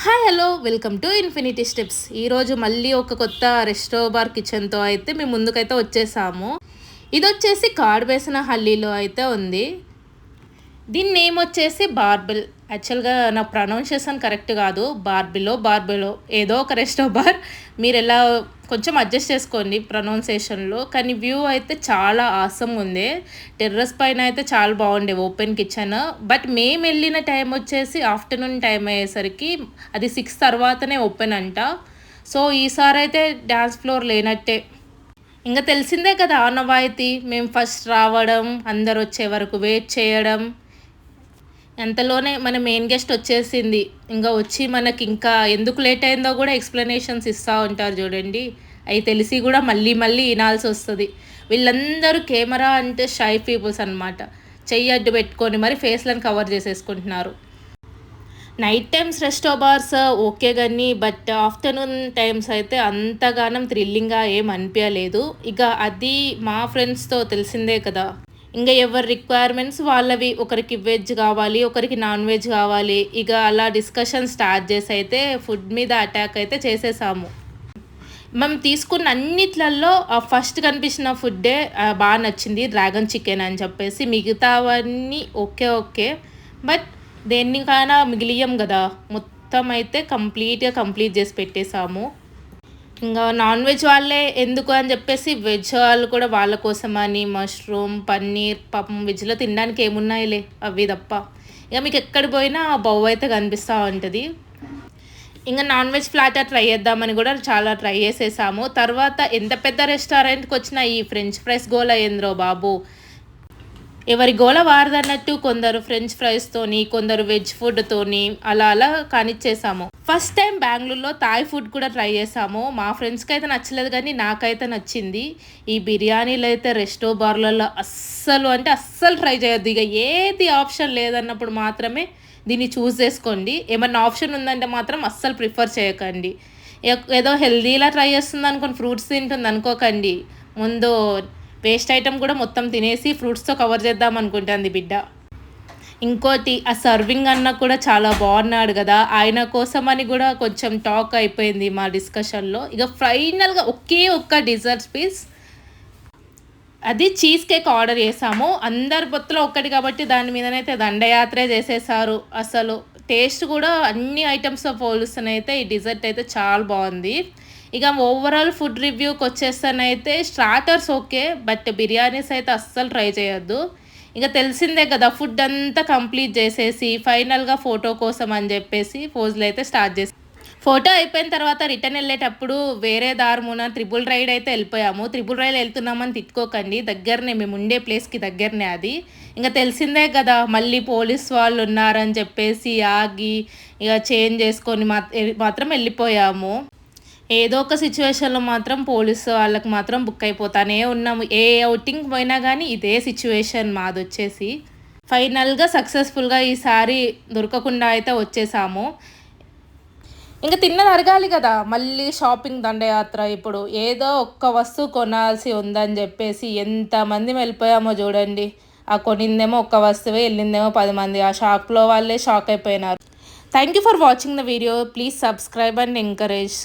Hi hello welcome to infinity steps. ఈరోజు మళ్ళీ ఒక కొత్త రెస్టో బార్ కిచెన్తో అయితే మేము ముందుకైతే వచ్చేసాము. ఇది వచ్చేసి కాడ్ వేసిన హల్లీలో అయితే ఉంది. దీని నేమ్ వచ్చేసి బార్బెల్. యాక్చువల్గా నా ప్రొనౌన్సియేషన్ కరెక్ట్ కాదు, బార్బెలో ఏదో ఒక రెస్టో బార్. మీరు ఎలా కొంచెం అడ్జస్ట్ చేసుకోండి ప్రొనౌన్సియేషన్లో. కానీ వ్యూ అయితే చాలా ఆసమ్ ఉంది. టెర్రస్ పైన అయితే చాలా బాగుండే ఓపెన్ కిచెన్. బట్ మేము వెళ్ళిన టైం వచ్చేసి ఆఫ్టర్నూన్ టైం అయ్యేసరికి అది 6 తర్వాతనే ఓపెన్ అంట. సో ఈసారి అయితే డ్యాన్స్ ఫ్లోర్ లేనట్టే. ఇంకా తెలిసిందే కదా ఆనవాయితీ, మేము ఫస్ట్ రావడం, అందరు వచ్చే వరకు వెయిట్ చేయడం. అంతలోనే మన మెయిన్ గెస్ట్ వచ్చేసింది. ఇంకా వచ్చి మనకి ఇంకా ఎందుకు లేట్ అయిందో కూడా ఎక్స్ప్లెనేషన్స్ ఇస్తూ ఉంటారు చూడండి. అవి తెలిసి కూడా మళ్ళీ మళ్ళీ వినాల్సి వస్తుంది. వీళ్ళందరూ కెమెరా అంటే షై పీపుల్స్ అనమాట. చెయ్యి అడ్డు పెట్టుకొని మరి ఫేస్లను కవర్ చేసేసుకుంటున్నారు. Night times resto bars okay కానీ బట్ ఆఫ్టర్నూన్ టైమ్స్ అయితే అంతగానం థ్రిల్లింగ్గా ఏం అనిపించలేదు. ఇక అది మా ఫ్రెండ్స్తో తెలిసిందే కదా, ఇంకా ఎవరి రిక్వైర్మెంట్స్ వాళ్ళవి. ఒకరికి వెజ్ కావాలి, ఒకరికి నాన్ వెజ్ కావాలి. ఇక అలా డిస్కషన్ స్టార్ట్ చేసి అయితే ఫుడ్ మీద అటాక్ అయితే చేసేసాము. మేము తీసుకున్న అన్నిట్లలో ఫస్ట్ కనిపించిన ఫుడ్డే బాగా నచ్చింది, డ్రాగన్ చికెన్ అని చెప్పేసి. మిగతావన్నీ ఓకే బట్ దేనికైనా మిగిలియం కదా, మొత్తం అయితే కంప్లీట్ చేసి పెట్టేశాము. ఇంకా నాన్ వెజ్ వాళ్ళే ఎందుకు అని చెప్పేసి వెజ్ వాళ్ళు కూడా వాళ్ళ కోసమని మష్రూమ్, పన్నీర్, పాపం వెజ్లో తినడానికి ఏమున్నాయిలే అవి తప్ప. ఇక మీకు ఎక్కడ పోయినా బౌ అయితే కనిపిస్తూ ఉంటుంది. ఇంకా నాన్ వెజ్ ఫ్లాటర్ ట్రై చేద్దామని కూడా చాలా ట్రై చేసేసాము. తర్వాత ఎంత పెద్ద రెస్టారెంట్కి వచ్చినా ఈ ఫ్రెంచ్ ఫ్రైస్ గోల ఏంద్రో బాబు, ఎవరి గోల వారదన్నట్టు కొందరు ఫ్రెంచ్ ఫ్రైస్తోని, కొందరు వెజ్ ఫుడ్తోని అలా కానిచ్చేసాము. ఫస్ట్ టైం బెంగళూరులో థాయ్ ఫుడ్ కూడా ట్రై చేసాము. మా ఫ్రెండ్స్కి అయితే నచ్చలేదు కానీ నాకైతే నచ్చింది. ఈ బిర్యానీలు అయితే రెస్టో బార్లలో అస్సలు ట్రై చేయొద్దు. ఇక ఏది ఆప్షన్ లేదన్నప్పుడు మాత్రమే దీన్ని చూస్ చేసుకోండి. ఏమన్నా ఆప్షన్ ఉందంటే మాత్రం అస్సలు ప్రిఫర్ చేయకండి. ఏదో హెల్దీలా ట్రై చేస్తుంది అనుకోని ఫ్రూట్స్ తింటుంది అనుకోకండి. ముందు వేస్ట్ ఐటమ్ కూడా మొత్తం తినేసి ఫ్రూట్స్తో కవర్ చేద్దాం అనుకుంటుంది బిడ్డ. ఇంకోటి ఆ సర్వింగ్ అన్న కూడా చాలా బాగున్నాడు కదా, ఆయన కోసం అని కూడా కొంచెం టాక్ అయిపోయింది మా డిస్కషన్లో. ఇక ఫైనల్గా ఒక్క డిజర్ట్ పీస్, అది చీజ్ కేక్ ఆర్డర్ చేసాము. అందరి బొత్తులో ఒక్కటి కాబట్టి దాని మీదనైతే దండయాత్రే చేసేసారు. అసలు టేస్ట్ కూడా అన్ని ఐటమ్స్తో పోలుస్తూనైతే ఈ డిజర్ట్ అయితే చాలా బాగుంది. ఇక ఓవరాల్ ఫుడ్ రివ్యూకి వచ్చేస్తానైతే స్టార్టర్స్ ఓకే బట్ బిర్యానీస్ అయితే అస్సలు ట్రై చేయొద్దు. ఇక తెలిసిందే కదా, ఫుడ్ అంతా కంప్లీట్ చేసేసి ఫైనల్గా ఫోటో కోసం అని చెప్పేసి పోజులు అయితే స్టార్ట్ చేసి ఫోటో అయిపోయిన తర్వాత రిటర్న్ వెళ్ళేటప్పుడు వేరే దారుమున త్రిబుల్ రైడ్ అయితే వెళ్ళిపోయాము. త్రిబుల్ రైడ్ వెళ్తున్నామని తిట్టుకోకండి, దగ్గరనే మేము ఉండే ప్లేస్కి దగ్గరనే అది. ఇంకా తెలిసిందే కదా, మళ్ళీ పోలీస్ వాళ్ళు ఉన్నారని చెప్పేసి ఆగి ఇక చేంజ్ చేసుకొని మాత్రం వెళ్ళిపోయాము. ఏదో ఒక సిచ్యువేషన్లో మాత్రం పోలీసు వాళ్ళకి మాత్రం బుక్ అయిపోతానే ఉన్నాము. ఏ అవుటింగ్ పోయినా కానీ ఇదే సిచ్యువేషన్ మాది వచ్చేసి. ఫైనల్గా సక్సెస్ఫుల్గా ఈసారి దొరకకుండా అయితే వచ్చేసాము. ఇంకా తిన్నది అరగాలి కదా, మళ్ళీ షాపింగ్ దండయాత్ర. ఇప్పుడు ఏదో ఒక్క వస్తువు కొనాల్సి ఉందని చెప్పేసి ఎంతమంది వెళ్ళిపోయామో చూడండి. ఆ కొనిందేమో ఒక్క వస్తువే, వెళ్ళిందేమో 10 మంది. ఆ షాప్లో వాళ్ళే షాక్ అయిపోయినారు. Thank you for watching the video. Please subscribe and encourage.